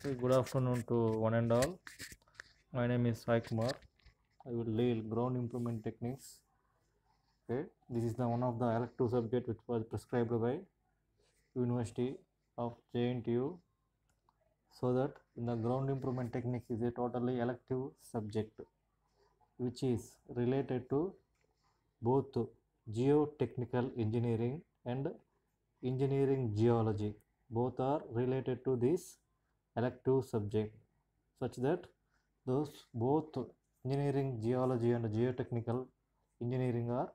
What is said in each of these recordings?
Okay, good afternoon to one and all. My name is Sai Kumar. I will lead ground improvement techniques. Okay, this is the one of the elective subject which was prescribed by University of JNTU. So that in the ground improvement techniques is a totally elective subject which is related to both geotechnical engineering and engineering geology. Both are related to this elective subject, such that those both engineering geology and geotechnical engineering are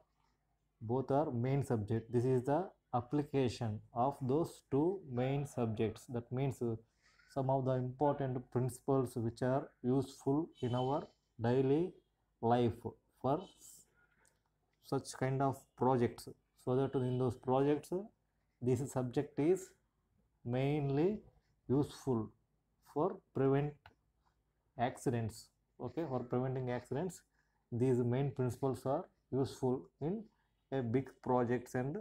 both are main subject. This is the application of those two main subjects. That means some of the important principles which are useful in our daily life for such kind of projects, so that in those projects this subject is mainly useful for prevent accidents. Okay, for preventing accidents, these main principles are useful in a big projects and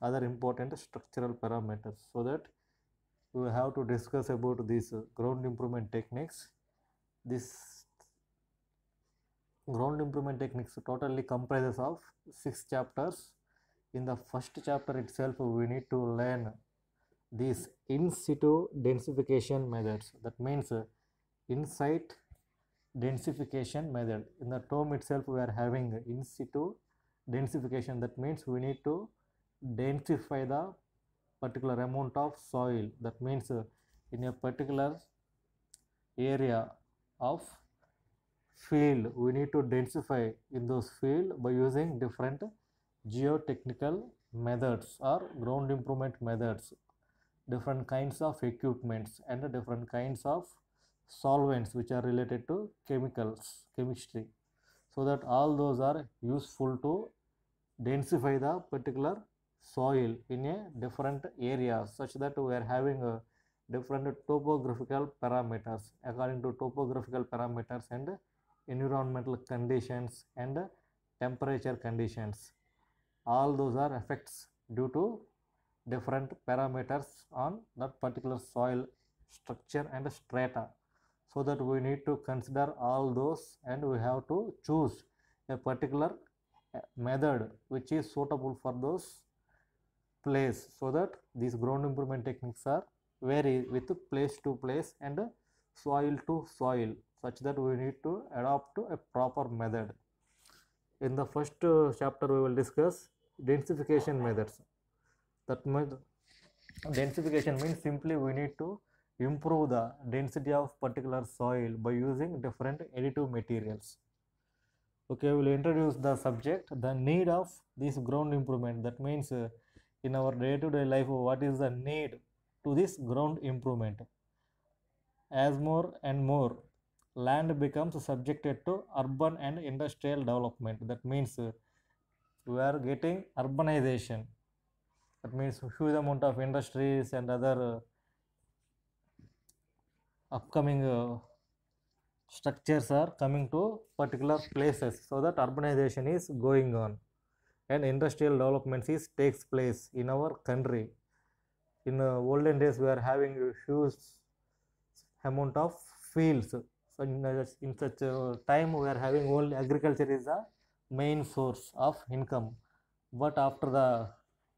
other important structural parameters. So that we have to discuss about these ground improvement techniques. This ground improvement techniques totally comprises of 6 chapters. In the first chapter itself, we need to learn these in situ densification methods. That means in-site densification method. In the term itself, we are having in situ densification. That means we need to densify the particular amount of soil. That means in a particular area of field, we need to densify in those field by using different geotechnical methods or ground improvement methods, different kinds of equipments and different kinds of solvents which are related to chemistry, so that all those are useful to densify the particular soil in a different area, such that we are having a different topographical parameters. According to topographical parameters and environmental conditions and temperature conditions, all those are effects due to different parameters on that particular soil structure and strata. So that we need to consider all those and we have to choose a particular method which is suitable for those place, so that these ground improvement techniques are vary with place to place and soil to soil, such that we need to adopt to a proper method. In the first chapter, we will discuss densification methods. That means densification means simply we need to improve the density of particular soil by using different additive materials. Okay, we will introduce the subject, the need of this ground improvement. That means in our day-to-day life, what is the need to this ground improvement? As more and more land becomes subjected to urban and industrial development. That means we are getting urbanization. That means huge amount of industries and other upcoming structures are coming to particular places, so that urbanization is going on and industrial development is takes place in our country. In olden days, we are having a huge amount of fields. So in such a time, we are having only agriculture is the main source of income. But after the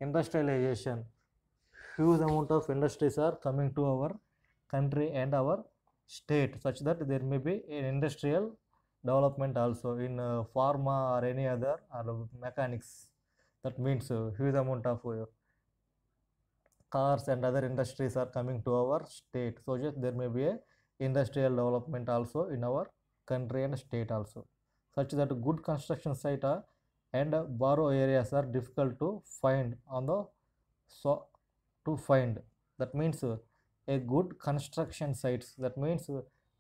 industrialization, huge amount of industries are coming to our country and our state, such that there may be an industrial development also in pharma or any other or mechanics. That means huge amount of cars and other industries are coming to our state, so just there may be a industrial development also in our country and state also, such that good construction site and borrow areas are difficult to find on the so to find. That means a good construction sites. That means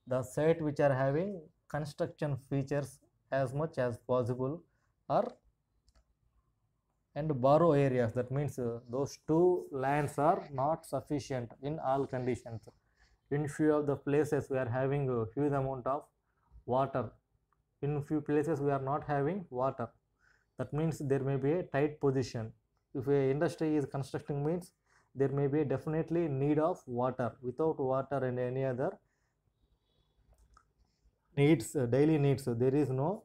the site which are having construction features as much as possible are and borrow areas. That means those two lands are not sufficient in all conditions. In few of the places, we are having a huge amount of water. In few places, we are not having water. That means there may be a tight position. If a industry is constructing, means there may be definitely need of water. Without water and any other needs, daily needs, there is no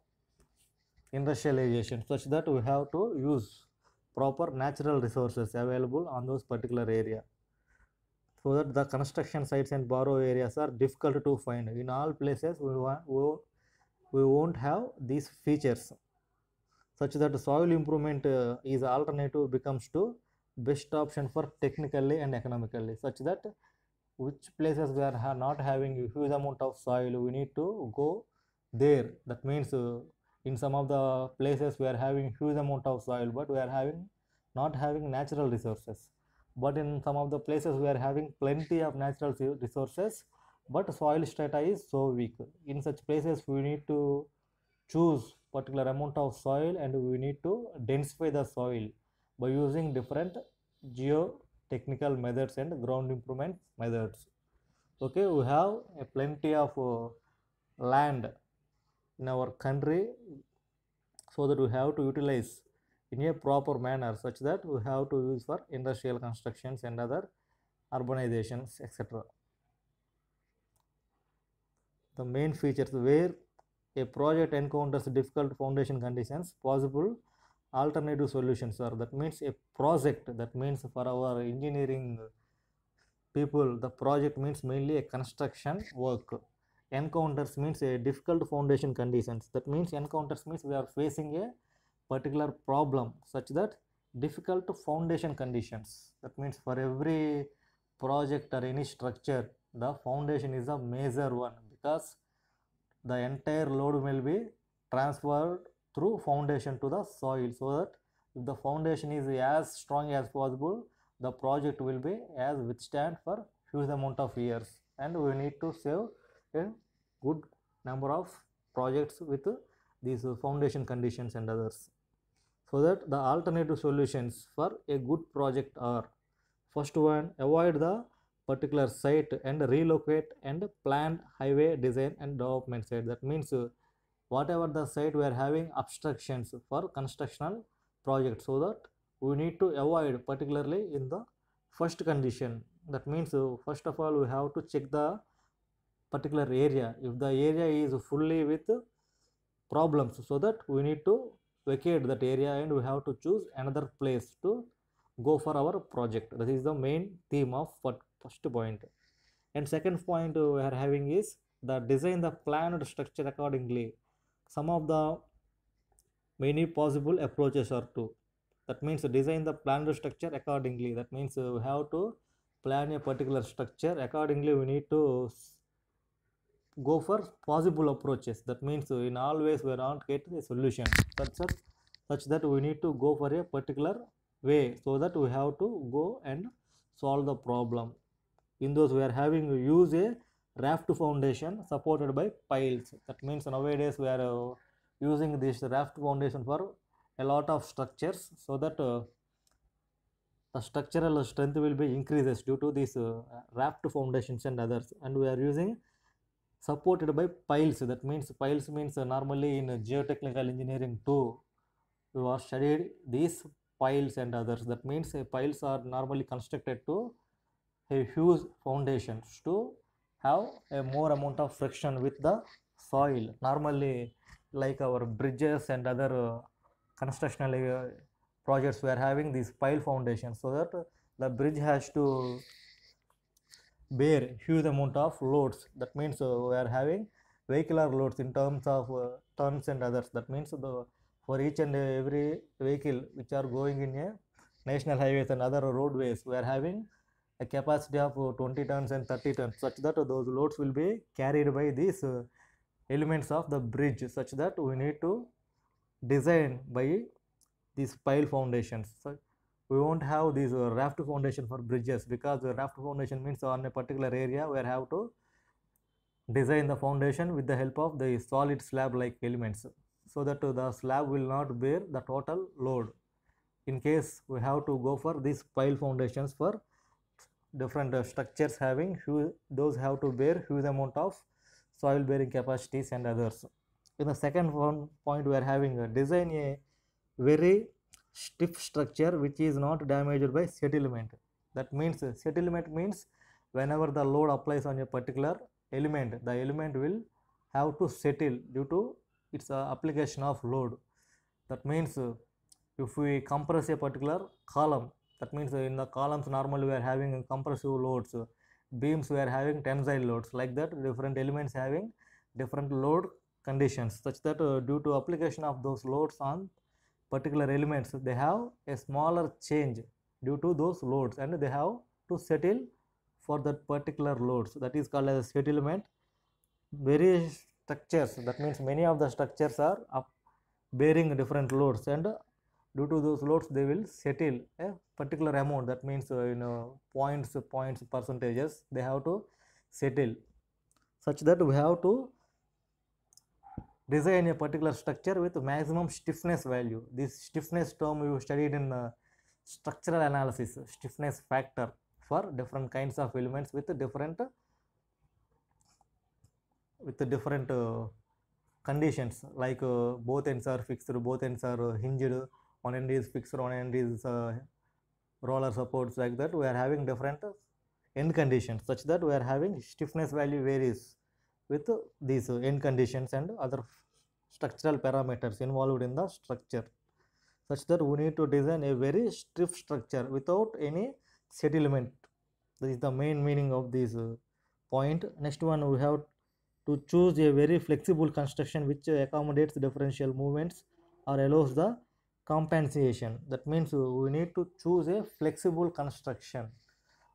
industrialization, such that we have to use proper natural resources available on those particular area, so that the construction sites and borrow areas are difficult to find. In all places we won't have these features, such that soil improvement is alternative becomes to best option for technically and economically, such that which places we are not having a huge amount of soil, we need to go there. That means in some of the places we are having huge amount of soil, but we are having not having natural resources. But in some of the places we are having plenty of natural resources, but soil strata is so weak. In such places we need to choose particular amount of soil, and we need to densify the soil by using different geotechnical methods and ground improvement methods. Okay, we have a plenty of land in our country, so that we have to utilize in a proper manner, such that we have to use for industrial constructions and other urbanizations, etc. The main features where a project encounters difficult foundation conditions, possible alternative solutions are, that means a project, that means for our engineering people, the project means mainly a construction work. Encounters means a difficult foundation conditions, that means encounters means we are facing a particular problem, such that difficult foundation conditions, that means for every project or any structure, the foundation is a major one, because the entire load will be transferred through foundation to the soil, so that if the foundation is as strong as possible, the project will be as withstand for huge amount of years, and we need to save a good number of projects with these foundation conditions and others. So that the alternative solutions for a good project are: first one, avoid the particular site and relocate and plan highway design and development site. That means whatever the site we are having obstructions for constructional project, so that we need to avoid, particularly in the first condition. That means first of all we have to check the particular area, if the area is fully with problems, so that we need to vacate that area and we have to choose another place to go for our project. That is the main theme of first point. And second point we are having is the design the planned structure accordingly. Some of the many possible approaches are two. That means design the planned structure accordingly. That means we have to plan a particular structure accordingly. We need to go for possible approaches. That means in all ways we are not getting a solution, such that we need to go for a particular way, so that we have to go and solve the problem. In those we are having use a raft foundation supported by piles. That means nowadays we are using this raft foundation for a lot of structures, so that the structural strength will be increases due to these raft foundations and others. And we are using supported by piles. That means piles means normally in geotechnical engineering too we have studied these piles and others. That means piles are normally constructed to have huge foundations to have a more amount of friction with the soil. Normally like our bridges and other constructional projects we are having these pile foundations, so that the bridge has to bear huge amount of loads. That means we are having vehicular loads in terms of tons and others. That means for each and every vehicle which are going in a national highways and other roadways, we are having a capacity of 20 tons and 30 tons, such that those loads will be carried by these elements of the bridge, such that we need to design by these pile foundations. So we won't have these raft foundation for bridges, because the raft foundation means on a particular area we have to design the foundation with the help of the solid slab like elements, so that the slab will not bear the total load. In case we have to go for these pile foundations for different structures having huge, those have to bear huge amount of soil bearing capacities and others. In the second one point we are having a design a very stiff structure which is not damaged by settlement. That means settlement means whenever the load applies on a particular element, the element will have to settle due to its application of load. That means if we compress a particular column, that means in the columns normally we are having compressive loads, beams we are having tensile loads, like that different elements having different load conditions, such that due to application of those loads on particular elements, they have a smaller change due to those loads, and they have to settle for that particular loads. That is called as settlement. Various structures, that means many of the structures are bearing different loads, and due to those loads they will settle a particular amount. That means points percentages they have to settle, such that we have to design a particular structure with maximum stiffness value. This stiffness term you studied in structural analysis, stiffness factor for different kinds of elements with different conditions, like both ends are fixed, both ends are hinged, one end is fixed, one end is roller supports, like that we are having different end conditions, such that we are having stiffness value varies with these end conditions and other structural parameters involved in the structure, such that we need to design a very stiff structure without any settlement. This is the main meaning of this point. Next one, we have to choose a very flexible construction which accommodates differential movements or allows the compensation. That means we need to choose a flexible construction.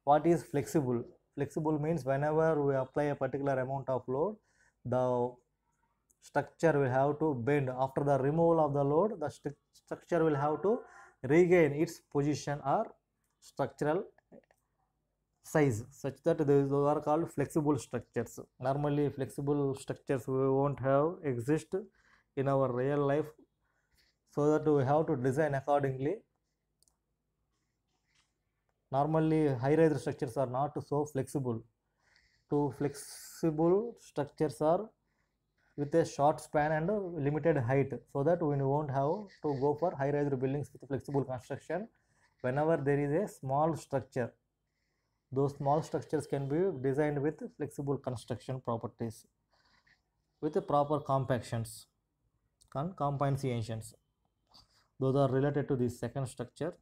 What is flexible? Flexible means whenever we apply a particular amount of load, the structure will have to bend. After the removal of the load, the structure will have to regain its position or structural size, such that those are called flexible structures. Normally flexible structures we won't have exist in our real life, so that we have to design accordingly. Normally high-rise structures are not so flexible. Two flexible structures are with a short span and limited height, so that we won't have to go for high-rise buildings with flexible construction. Whenever there is a small structure, those small structures can be designed with flexible construction properties with the proper compactions and compensations. Those are related to the second structure.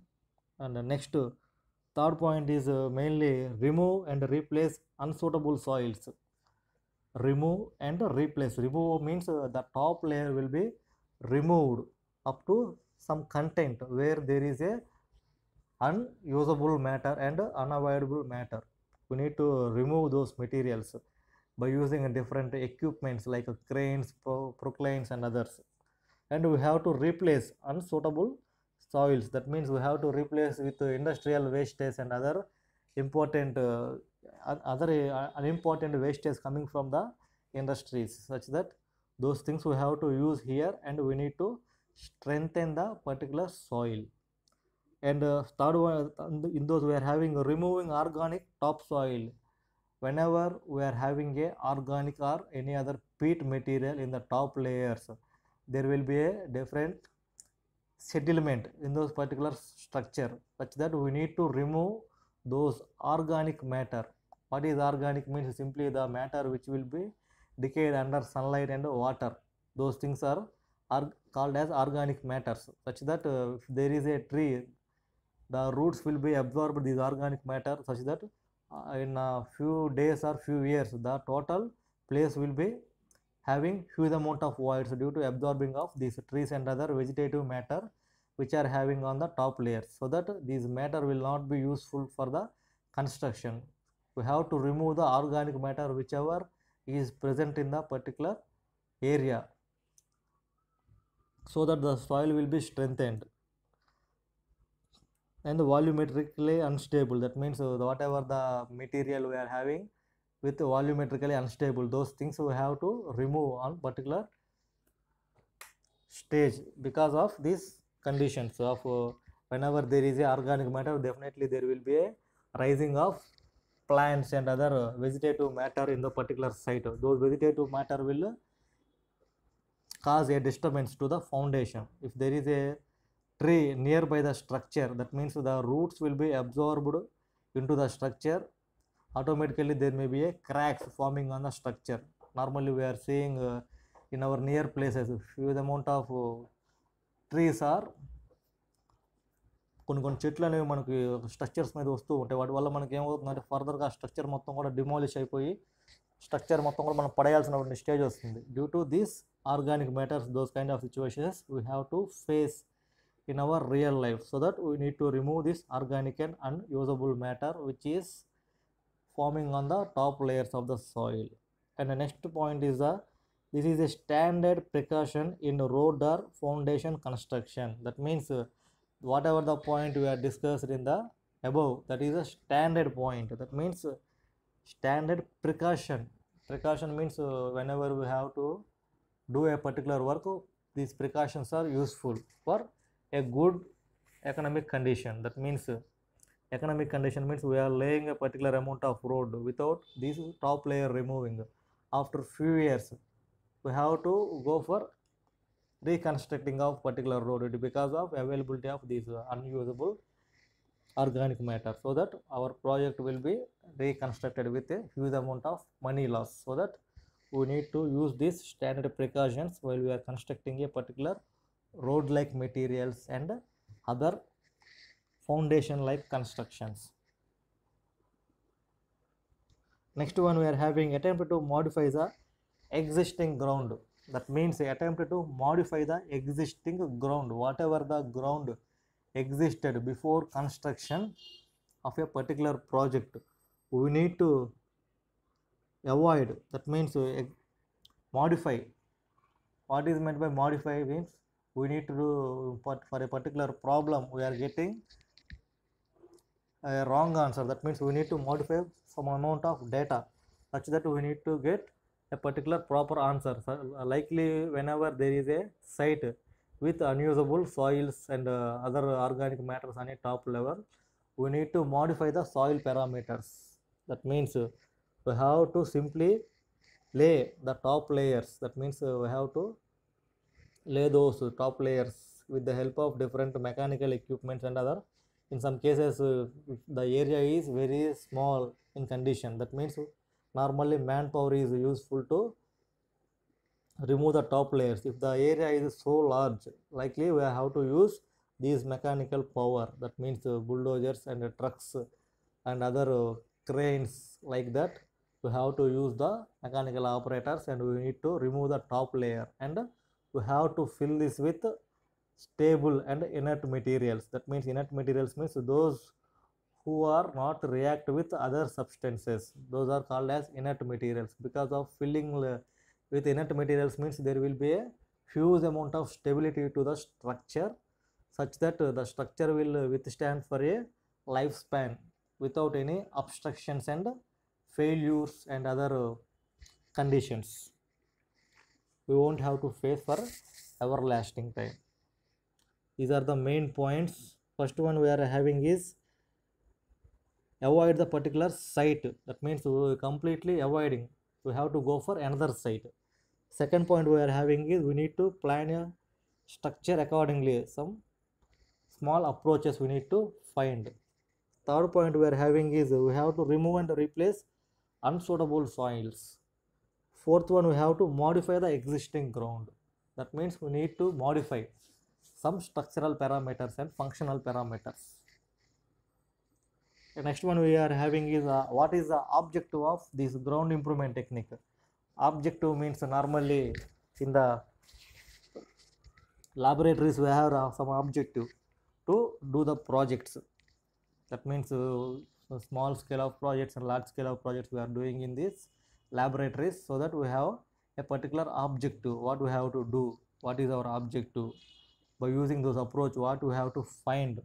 And the next third point is mainly remove and replace unsuitable soils. Remove and replace. Remove means the top layer will be removed up to some content where there is a unusable matter and unavoidable matter. We need to remove those materials by using different equipments like cranes, proclines and others. And we have to replace unsuitable soils. That means we have to replace with industrial wastage and other important unimportant wastage coming from the industries, such that those things we have to use here, and we need to strengthen the particular soil. And third one, in those we are having removing organic topsoil. Whenever we are having a organic or any other peat material in the top layers, there will be a different settlement in those particular structure, such that we need to remove those organic matter. What is organic means? Simply the matter which will be decayed under sunlight and water. Those things are called as organic matters, such that if there is a tree, the roots will be absorbed this organic matter, such that in a few days or few years the total place will be having huge amount of voids due to absorbing of these trees and other vegetative matter which are having on the top layers, so that these matter will not be useful for the construction. We have to remove the organic matter whichever is present in the particular area, so that the soil will be strengthened. And volumetrically unstable, that means whatever the material we are having with volumetrically unstable, those things we have to remove on particular stage because of these conditions of whenever there is a organic matter, definitely there will be a rising of plants and other vegetative matter in the particular site. Those vegetative matter will cause a disturbance to the foundation. If there is a tree nearby the structure, that means the roots will be absorbed into the structure. Automatically there may be a cracks forming on the structure. normally we are seeing in our near places huge amount of trees are కొన్ని చెట్లు అనేవి మనకి structures మీద వస్తూ ఉంటాయి. వాటి వల్ల మనకి ఏమవుతుందంటే ఫర్దర్గా ఆ స్ట్రక్చర్ మొత్తం కూడా డిమాలిష్ అయిపోయి స్ట్రక్చర్ మొత్తం కూడా మనం పడేయాల్సిన స్టేజ్ వస్తుంది. Due to this organic matters, those kind of situations we have to face in our real life, so that we need to remove this organic and unusable matter which is forming on the top layers of the soil. And the next point is this is a standard precaution in road or foundation construction. That means whatever the point we are discussed in the above, that is a standard point. That means standard precaution. Precaution means whenever we have to do a particular work, these precautions are useful for a good economic condition. That means economic condition means we are laying a particular amount of road without this top layer removing. After few years we have to go for reconstructing of particular road because of availability of these unusable organic matter, so that our project will be reconstructed with a huge amount of money loss. So that we need to use these standard precautions while we are constructing a particular road like materials and other foundation like constructions. Next one, we are having attempt to modify the existing ground. That means attempt to modify the existing ground, whatever the ground existed before construction of a particular project, we need to avoid. That means modify. What is meant by modify means we need to do for a particular problem we are getting a wrong answer. That means we need to modify some amount of data such that we need to get a particular proper answer. So, likely whenever there is a site with unusable soils and other organic matters on a top level, we need to modify the soil parameters. That means we have to simply lay the top layers. That means we have to lay those top layers with the help of different mechanical equipments and other. In some cases the area is very small in condition. That means normally manpower is useful to remove the top layers. If the area is so large, likely we have to use these mechanical power. That means bulldozers and trucks and other cranes like that. We have to use the mechanical operators and we need to remove the top layer, and we have to fill this with stable and inert materials. That means inert materials means those who are not react with other substances, those are called as inert materials. Because of filling with inert materials means there will be a huge amount of stability to the structure, such that the structure will withstand for a lifespan without any obstructions and failures and other conditions. We won't have to face for everlasting time. These are the main points. First one we are having is avoid the particular site. That means we completely avoiding, we have to go for another site. Second point we are having is we need to plan a structure accordingly. Some small approaches we need to find. Third point we are having is we have to remove and replace unsuitable soils. Fourth one, we have to modify the existing ground. That means we need to modify some structural parameters and functional parameters. The next one we are having is what is the objective of this ground improvement technique. Objective means normally in the laboratories we have some objective to do the projects. That means small scale of projects and large scale of projects we are doing in this laboratories, so that we have a particular objective, what we have to do, what is our objective. By using those approach, what we have to find,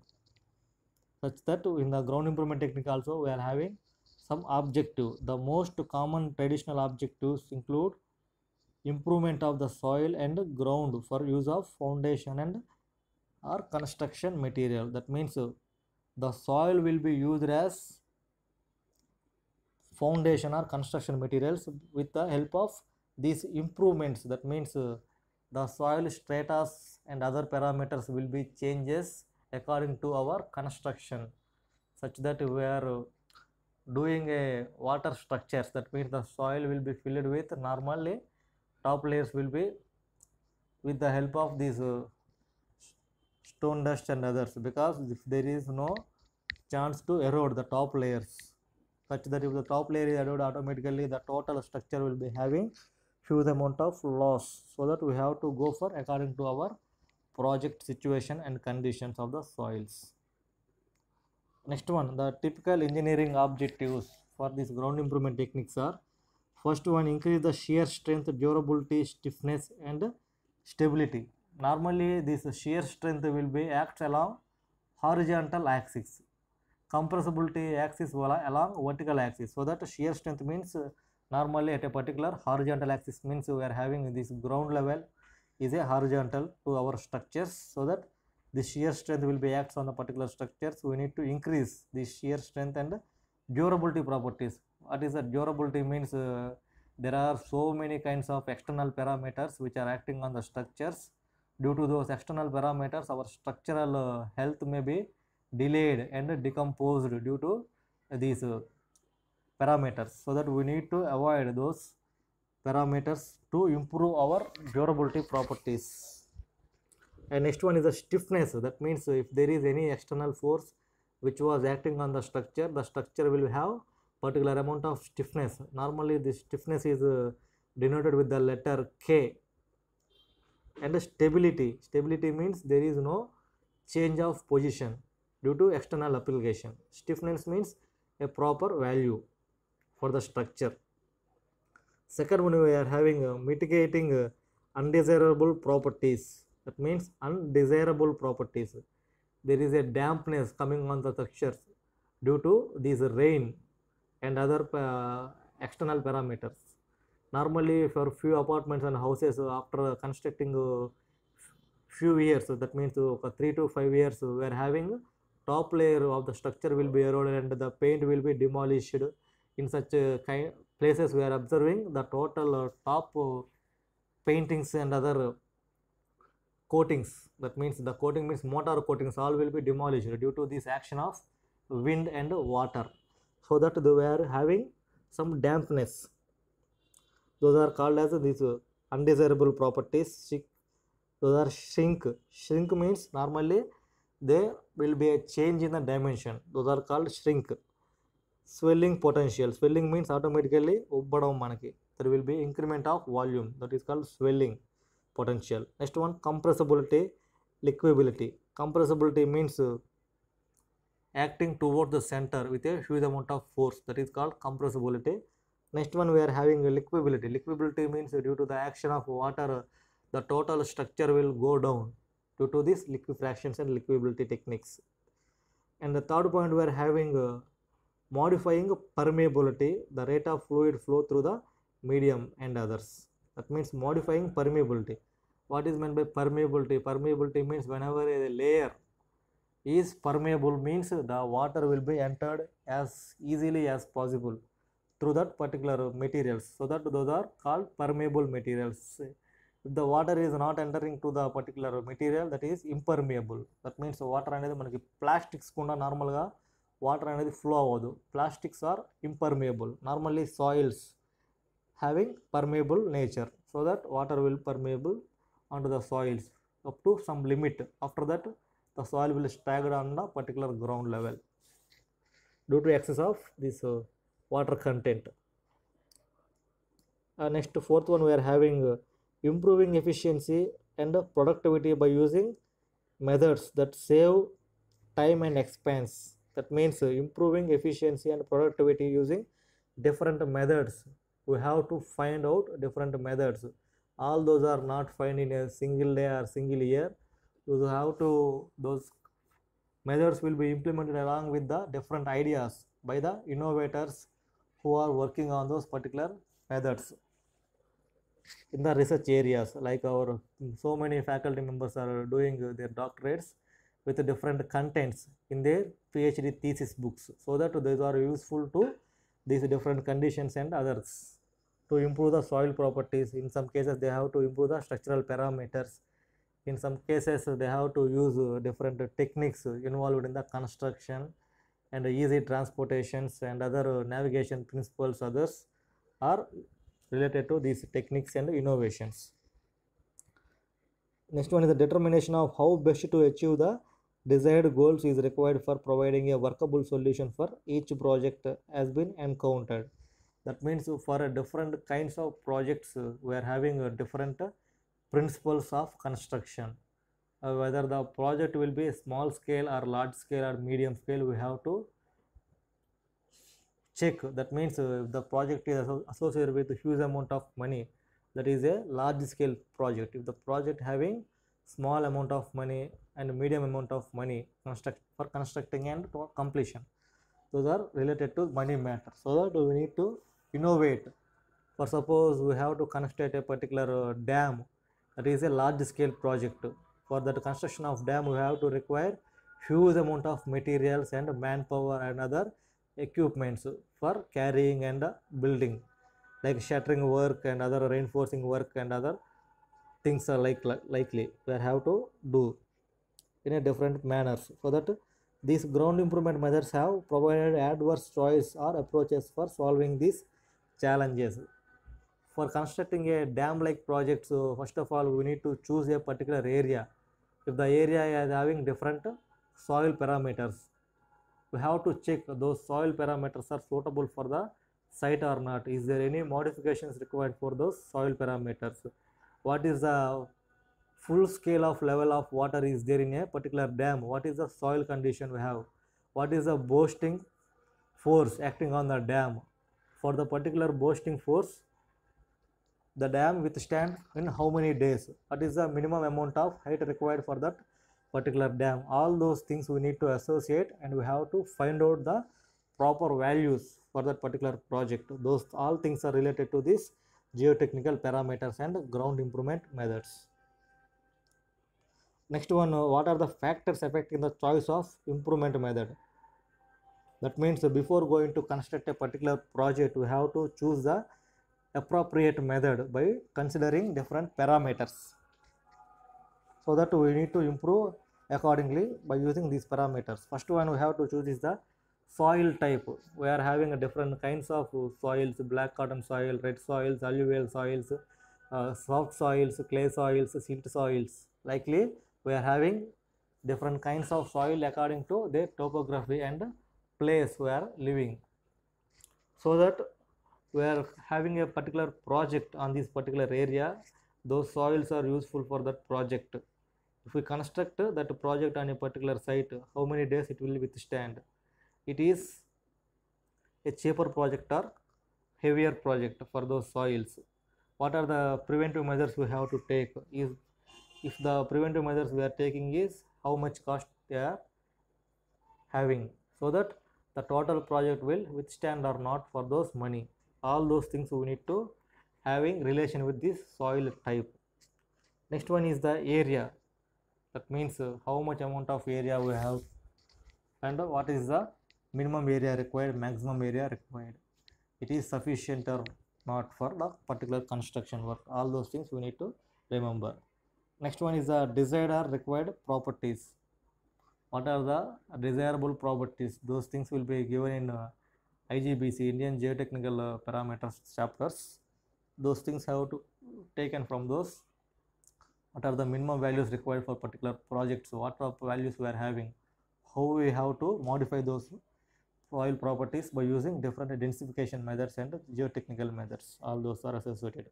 such that in the ground improvement technique also we are having some objective. The most common traditional objectives include improvement of the soil and ground for use of foundation and or construction material. That means the soil will be used as foundation or construction materials with the help of these improvements. That means the soil stratus and other parameters will be changes according to our construction, such that we are doing a water structures. That means the soil will be filled with, normally top layers will be with the help of these stone dust and others, because if there is no chance to erode the top layers, such that if the top layer is eroded, automatically the total structure will be having huge amount of loss. So that we have to go for according to our project situation and conditions of the soils. Next one, the typical engineering objectives for these ground improvement techniques are: first one, increase the shear strength, durability, stiffness and stability. Normally this shear strength will be acts along horizontal axis, compressibility axis along vertical axis. So that shear strength means normally at a particular horizontal axis, means we are having this ground level is a horizontal to our structures. So that the shear strength will be acts on the particular structures. We need to increase the shear strength and durability properties. What is that? Durability means there are so many kinds of external parameters which are acting on the structures. Due to those external parameters, our structural health may be delayed and decomposed due to these parameters. So that we need to avoid those parameters to improve our durability properties. And next one is the stiffness. That means if there is any external force which was acting on the structure will have particular amount of stiffness. Normally this stiffness is denoted with the letter K. And stability means there is no change of position due to external application. Stiffness means a proper value for the structure. Second one, we are having mitigating undesirable properties. That means undesirable properties. There is a dampness coming on the structures due to this rain and other external parameters. Normally for few apartments and houses, after constructing few years, that means 3 to 5 years, we are having top layer of the structure will be eroded and the paint will be demolished. In such kind places we are observing the total top paintings and other coatings. That means the coating means mortar coatings all will be demolished due to this action of wind and water. So that they were having some dampness. Those are called as these undesirable properties. Those are shrink. Shrink means normally there will be a change in the dimension. Those are called shrink. Swelling potential. Swelling means automatically there will be increment of volume. That is called swelling potential. Next one, compressibility, liquidability. Compressibility means acting toward the center with a huge amount of force. That is called compressibility. Next one, we are having liquidability. Liquidability means due to the action of water, the total structure will go down due to these liquefactions and liquidability techniques. And the third point, we are having modifying permeability, the rate of fluid flow through the medium and others. That means modifying permeability. What is meant by permeability? Permeability means whenever a layer is permeable, means the water will be entered as easily as possible through that particular materials. So that those are called permeable materials. If the water is not entering to the particular material, that is impermeable. That means water అనేది మనకి plastics కూడా నార్మల్గా water అనేది flow అవ్వదు. Plastics are impermeable. Normally soils having permeable nature, so that water will permeable onto the soils up to some limit. After that the soil will stagger on the particular ground level due to excess of this water content. Next, fourth one, we are having improving efficiency and productivity by using methods that save time and expense. That means improving efficiency and productivity using different methods. We have to find out different methods. All those are not found in a single day or single year. Those methods will be implemented along with the different ideas by the innovators who are working on those particular methods in the research areas. Like our so many faculty members are doing their doctorates with different contents in their PhD thesis books, so that those are useful to these different conditions and others to improve the soil properties. In some cases they have to improve the structural parameters. In some cases they have to use different techniques involved in the construction and easy transportations and other navigation principles others are related to these techniques and innovations. Next one is the determination of how best to achieve the desired goals is required for providing a workable solution for each project has been encountered. That means for a different kinds of projects we are having a different principles of construction. Whether the project will be small scale or large scale or medium scale, we have to check. That means if the project is associated with a huge amount of money, that is a large scale project. If the project having small amount of money and medium amount of money for constructing and completion, those are related to money matter. So that we need to innovate. For suppose we have to construct a particular dam, that is a large scale project. For that construction of dam, we have to require huge amount of materials and manpower and other equipments for carrying and building, like shuttering work and other reinforcing work and other things are likely we have to do in a different manners. So that these ground improvement measures have provided adverse choice or approaches for solving these challenges. For constructing a dam like project, so first of all we need to choose a particular area. If the area is having different soil parameters, we have to check those soil parameters are suitable for the site or not. Is there any modifications required for those soil parameters? What is the full scale of level of water is there in a particular dam? What is the soil condition we have? What is the boosting force acting on the dam? For the particular boosting force, the dam withstand in how many days? What is the minimum amount of height required for that particular dam? All those things we need to associate, and we have to find out the proper values for that particular project. Those all things are related to this geotechnical parameters and ground improvement methods. Next one, what are the factors affecting the choice of improvement method? That means before going to construct a particular project, we have to choose the appropriate method by considering different parameters, so that we need to improve accordingly by using these parameters. First one we have to choose is the soil type. We are having a different kinds of soils: black cotton soil, red soils, alluvial soils, soft soils, clay soils, silt soils. Likely we are having different kinds of soil according to their topography and place we are living. So that we are having a particular project on this particular area, those soils are useful for that project. If we construct that project on a particular site, how many days it will withstand? It is a cheaper project or heavier project for those soils. What are the preventive measures we have to take? Is if the preventive measures we are taking is how much cost they are having, so that the total project will withstand or not for those money. All those things we need to having relation with this soil type. Next one is the area. That means how much amount of area we have, and what is the minimum area required, maximum area required. It is sufficient or not for the particular construction work. All those things we need to remember. Next one is the desired or required properties. What are the desirable properties? Those things will be given in IGBC, Indian Geotechnical Parameters chapters. Those things have to taken from those. What are the minimum values required for particular projects? What are values we are having? How we have to modify those soil properties by using different densification methods and geotechnical methods. All those are associated.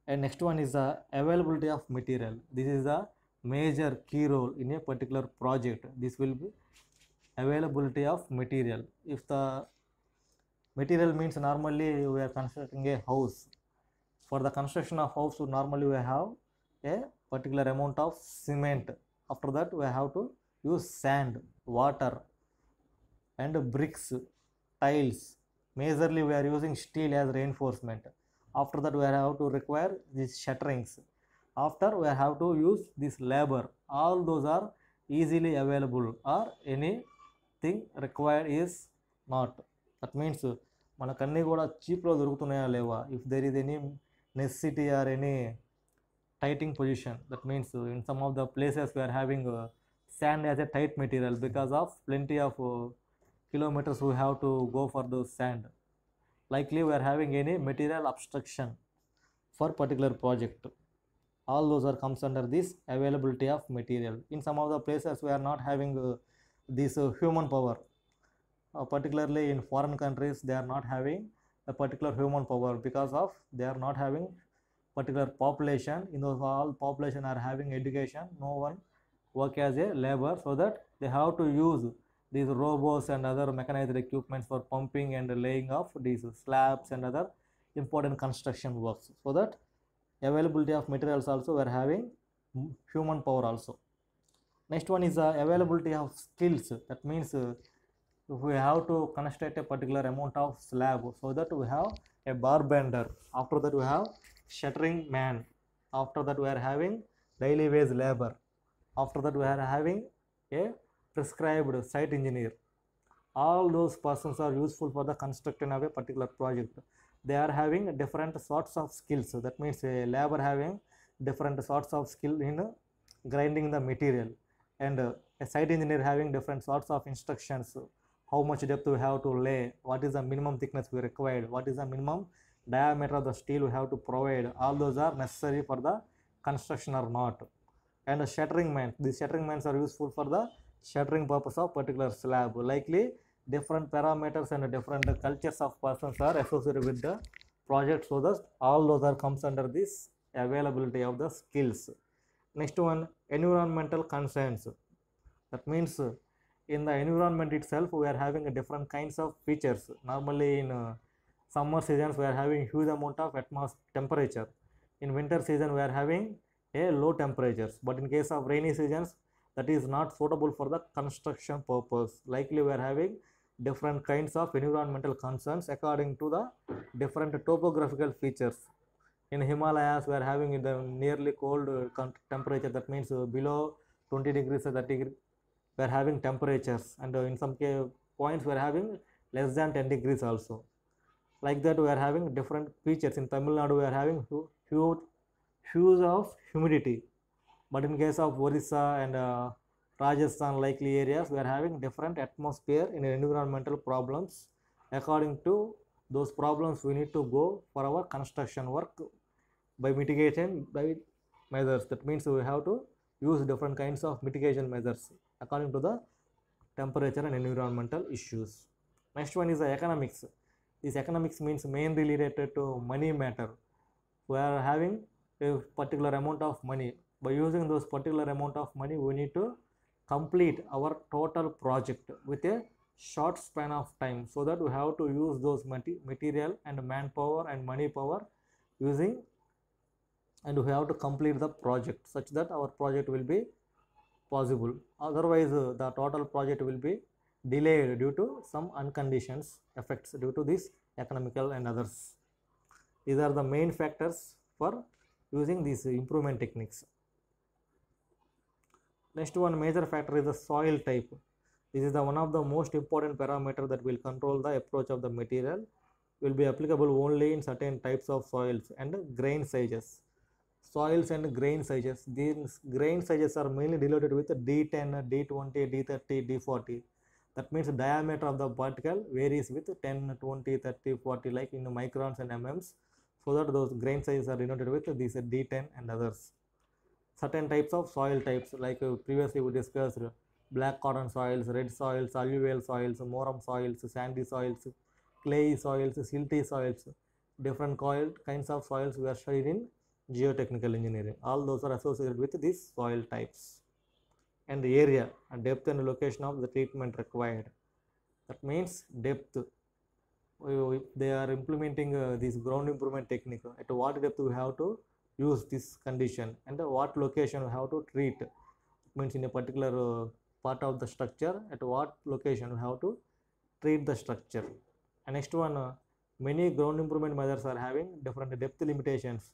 And next one is the availability of material. This is a major key role in a particular project. This will be availability of material. If the material means normally we are constructing a house. For the construction of house, normally we have a particular amount of cement. After that we have to use sand, water and bricks, tiles. Majorly we are using steel as reinforcement. After that we have to require these shutterings. After we have to use this labor. All those are easily available, or anything required is not. That means మనకు అన్నీ కూడా చీప్లో దొరుకుతున్నాయా లేవా? If there is any necessity or any tighting position, that means in some of the places we are having sand as a tight material because of plenty of kilometers we have to go for the sand. Likely we are having any material obstruction for particular project. All those are comes under this availability of material. In some of the places we are not having this human power. Particularly in foreign countries, they are not having a particular human power because of they are not having particular population. In those all population are having education, no one work as a labor, so that they have to use these robots and other mechanized equipments for pumping and laying of these slabs and other important construction works. So that availability of materials also we are having human power also. Next one is the availability of skills. That means we have to construct a particular amount of slab, so that we have a bar bender. After that we have shuttering man. After that we are having daily wage labor. After that we are having a prescribed site engineer. All those persons are useful for the construction of a particular project. They are having different sorts of skills. That means a labor having different sorts of skill in grinding the material, and a site engineer having different sorts of instructions. How much depth we have to lay, what is the minimum thickness we required, what is the minimum diameter of the steel we have to provide. All those are necessary for the construction or not. And the shuttering man, these shuttering mans are useful for the shuttering purpose of particular slab. Likely different parameters and different cultures of persons are associated with the project, so that all those are comes under this availability of the skills. Next one, environmental concerns. That means in the environment itself we are having a different kinds of features. Normally in summer seasons we are having huge amount of atmospheric temperature. In winter season we are having a low temperatures, but in case of rainy seasons that is not suitable for the construction purpose. Likely we are having different kinds of environmental concerns according to the different topographical features. In Himalayas we are having the nearly cold temperature. That means below 20 degrees or 30 degrees we are having temperatures, and in some points we are having less than 10 degrees also. Like that we are having different features. In Tamil Nadu we are having huge of humidity, but in case of Orissa and Rajasthan likely areas we are having different atmosphere in environmental problems. According to those problems we need to go for our construction work by mitigation by measures. That means we have to use different kinds of mitigation measures according to the temperature and environmental issues. Next one is the economics. This economics means mainly related to money matter. We are having a particular amount of money. By using those particular amount of money we need to complete our total project with a short span of time, so that we have to use those material and manpower and money power using, and we have to complete the project such that our project will be possible. Otherwise the total project will be delayed due to some unconditions effects due to this economical and others. These are the main factors for using these improvement techniques. Next one major factor is the soil type. This is the one of the most important parameter that will control the approach of the material. Will be applicable only in certain types of soils and grain sizes. Soils and grain sizes. These grain sizes are mainly denoted with D10, D20, D30, D40. That means the diameter of the particle varies with 10, 20, 30, 40 like in microns and mm. So that those grain sizes are denoted with these D10 and others. Certain types of soil types, like previously we discussed black cotton soils, red soils, alluvial soils, moram soils, sandy soils, clay soils, silty soils. Different kinds of soils we are studied in geotechnical engineering. All those are associated with these soil types. And the area and depth and location of the treatment required. That means depth. They are implementing this ground improvement technique. At what depth we have to use this condition, and what location we have to treat. It means in a particular part of the structure, at what location we have to treat the structure. And next one, many ground improvement measures are having different depth limitations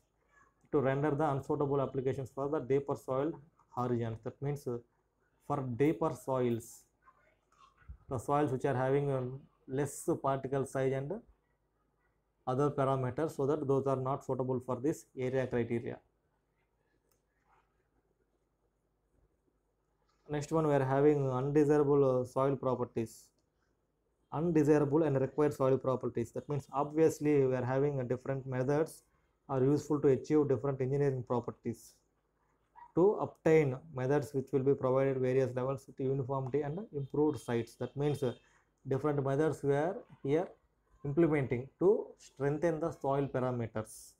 to render the unsuitable applications for the deeper soil horizons. That means for deeper soils, the soils which are having less particle size and other parameters, so that those are not suitable for this area criteria. Next one, we are having undesirable soil properties. undesirable and required soil properties. That means obviously we are having a different methods are useful to achieve different engineering properties. To obtain methods which will be provided various levels with uniformity and improved sites. That means different methods we are here implementing to strengthen the soil parameters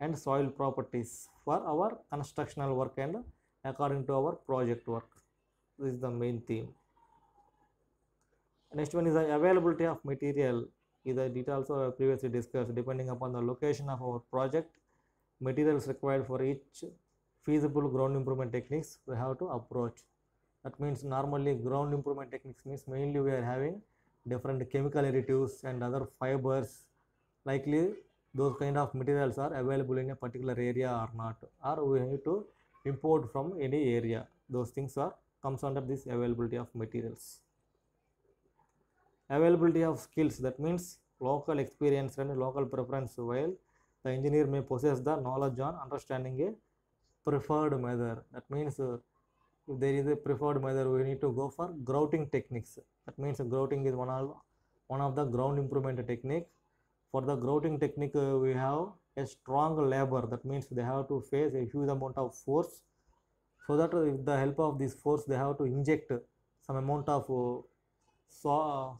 and soil properties for our constructional work and according to our project work. This is the main theme. Next one is the availability of material. It also previously discussed. Depending upon the location of our project, materials required for each feasible ground improvement techniques we have to approach. That means normally ground improvement techniques means mainly we are having different chemical additives and other fibers. Likely those kind of materials are available in a particular area or not, or we need to import from any area. Those things are comes under this availability of materials. Availability of skills, that means local experience and local preference. While the engineer may possess the knowledge on understanding a preferred method, that means if there is a preferred method, we need to go for grouting techniques. That means grouting is one of the ground improvement technique. For the grouting technique, we have a strong labor. That means they have to face a huge amount of force. So that with the help of this force, they have to inject some amount of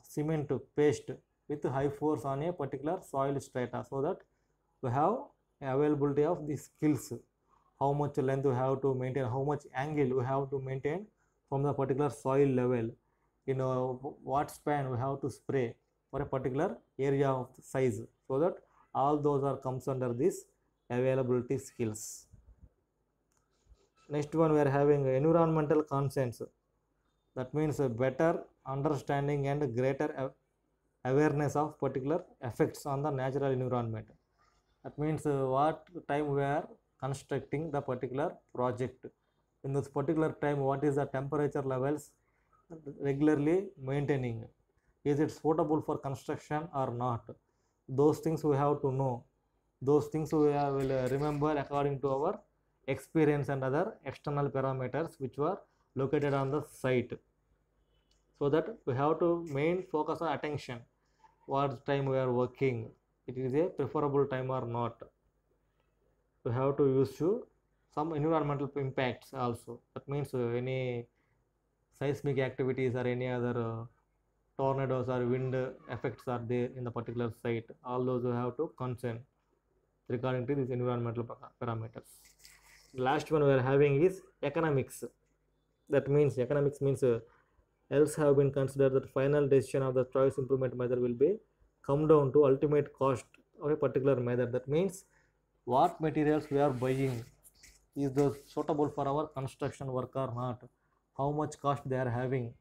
cement paste with high force on a particular soil strata, so that we have availability of the skills. How much length we have to maintain, how much angle we have to maintain from the particular soil level, what span we have to spray for a particular area of size, so that all those are comes under this availability skills. Next one, we are having environmental conscience. That means a better understanding and greater awareness of particular effects on the natural environment. That means what time we are constructing the particular project. In this particular time, what is the temperature levels regularly maintaining? Is it suitable for construction or not? Those things we have to know. Those things we will remember according to our experience and other external parameters which were located on the site. So that we have to main focus on attention. What time we are working, it is a preferable time or not. We have to use some environmental impacts also. That means any seismic activities or any other tornadoes or wind effects are there in the particular site. All those we have to concern regarding to these environmental parameters. The last one we are having is economics. That means economics means else have been considered that final decision of the choice improvement method will be come down to ultimate cost of a particular method. That means what materials we are buying, is those suitable for our construction work or not, how much cost they are having,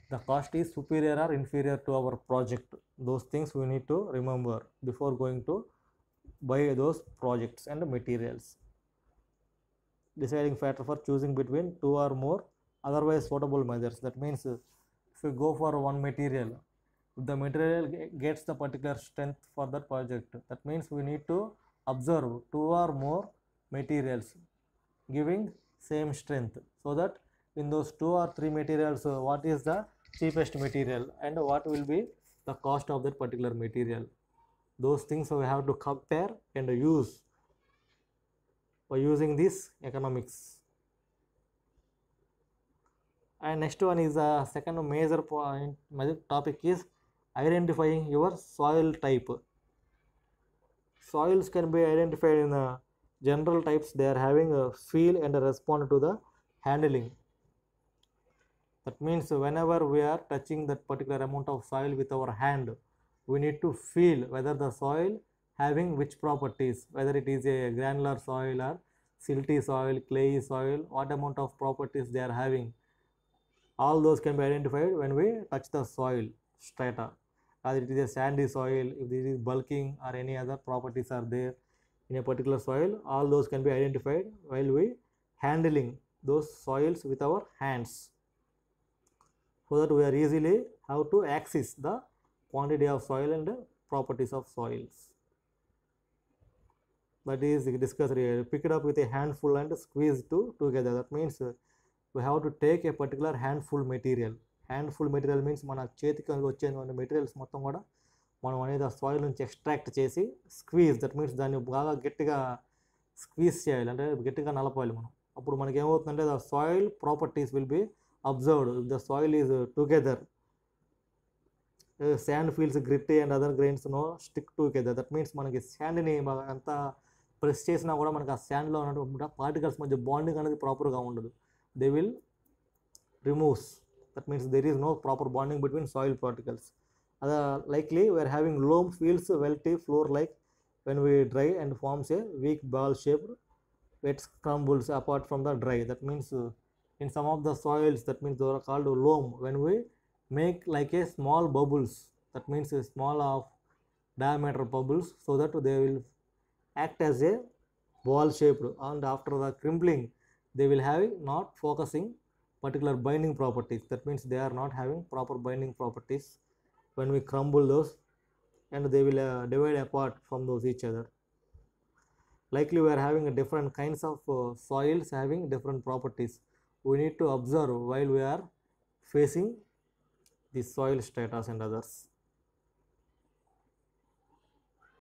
the cost is superior or inferior to our project. Those things we need to remember before going to buy those projects and materials. Deciding factor for choosing between two or more otherwise suitable methods. That means if we go for one material, if the material gets the particular strength for that project, that means we need to observe two or more materials giving same strength, so that in those two or three materials, what is the cheapest material and what will be the cost of that particular material. Those things we have to compare and use by using this economics. And next one is the second major topic is identifying your soil type. Soils can be identified in the general types. They are having a feel and a respond to the handling. That means whenever we are touching that particular amount of soil with our hand, we need to feel whether the soil having which properties, whether it is a granular soil or silty soil, clayey soil, what amount of properties they are having. All those can be identified when we touch the soil strata. Whether it is a sandy soil, if it is bulking or any other properties are there in a particular soil, all those can be identified while we handling those soils with our hands, so that we are easily how to access the quantity of soil and properties of soils. That is discussed here. Pick it up with a handful and squeeze together. That means we have to take a particular handful material handful material means మన చేతికి వచ్చే materials మొత్తం కూడా మనం అనేది ఆ soil నుంచి extract చేసి స్క్వీజ్, దట్ మీన్స్ దాన్ని బాగా గట్టిగా స్క్వీజ్ చేయాలి, అంటే గట్టిగా నలపాలి మనం. అప్పుడు మనకి ఏమవుతుందంటే the soil properties will be observed. The soil is together, sand feels gritty and other grains no stick together. That means మనకి శాండ్ని అంతా ప్రెస్ చేసినా కూడా మనకి ఆ శాండ్లో ఉన్నటువంటి పార్టికల్స్ మధ్య బాండింగ్ అనేది ప్రాపర్గా ఉండదు. They will removes. That means there is no proper bonding between soil particles. Likely we are having loam feels welty floor like when we dry and forms a weak ball shaped wet crumbles apart from the dry. That means in some of the soils, that means they are called loam. When we make like a small bubbles, that means a small of diameter bubbles, so that they will act as a ball shaped, and after the crumbling they will have not focusing particular binding properties. That means they are not having proper binding properties when we crumble those, and they will divide apart from those each other. Likely we are having a different kinds of soils having different properties. We need to observe while we are facing the soil strata and others.